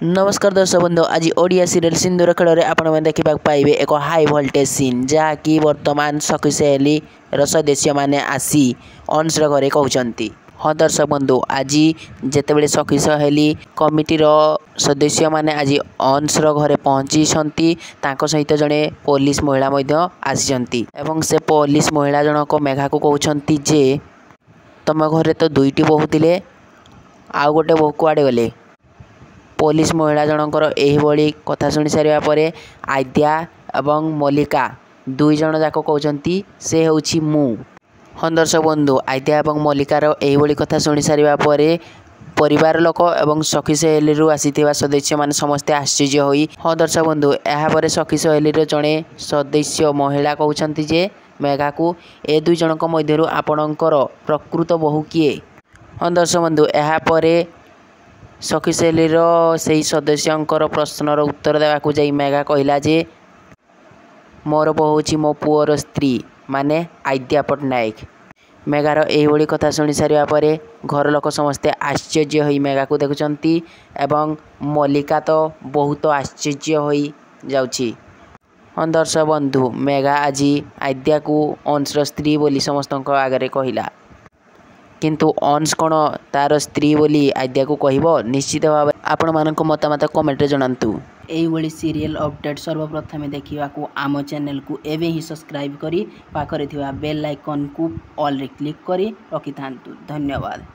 नमस्कार दर्शक बंधु आज ओडिया सीरियल सिंदूर खेल में आपण देखा पाइबे एक हाई वोल्टेज सीन जहाँकि वर्तमान सखी सहेली सदस्य मैंने आसी अंश घरे कहते। हाँ दर्शक बंधु आज जितेबाला सखी सहेली कमिटीर सदस्य मैंने आज अंश घरे पहुँची सहित जड़े पुलिस महिला आसी से पुलिस महिला जनक मेघा को कहते जे तुम घरे तो दुईटी बहु थे आउ गोटे बहु कुआड़े गले। पुलिस महिला जनकर यही कथा शुणी सारा पर आद्या एवं मल्लिका दुई जन जाक कहते से हूँ मु। हाँ दर्शक बंधु आद्या एवं मल्लिकार यही कथा शुणी सारा पर परिवार लोक एवं सखी सहेली आसी सदस्य मैंने समस्ते आश्चर्य होई। हाँ दर्शक बंधु यापर सखी सहेली जड़े सदस्य महिला कहते जे मेघा को ए दुई जनक मध्य आपणकर प्रकृत बहु किए। हाँ दर्शक बंधु यापर सखी सहेलीर से सदस्यंकर प्रश्नर उत्तर देवाक जाई मेघा कहला जे मोर बहु हूँ मो पुअर स्त्री माने आद्या पट्टनायक। मेघार यही कथा शुणी सारा पर घर लोक समस्ते आश्चर्य होई मेघा को देखुंत एवं मल्लिका तो बहुत आश्चर्य होई जाउछि। हाँ दर्शक बंधु मेघा आज आद्या को अंशर स्त्री बोली समस्त आगे कहला किंतु अंश कौन तार स्त्री बोली आद्या को कहब निश्चित भाव आपण मानक मतामत कमेंट जनातु। यही सीरियल अपडेट सर्वप्रथमे देखा आम चैनल को एवं ही सब्सक्राइब करी पाखरे थिवा बेल आइकन को ऑल रे क्लिक करी रखि थांतु। धन्यवाद।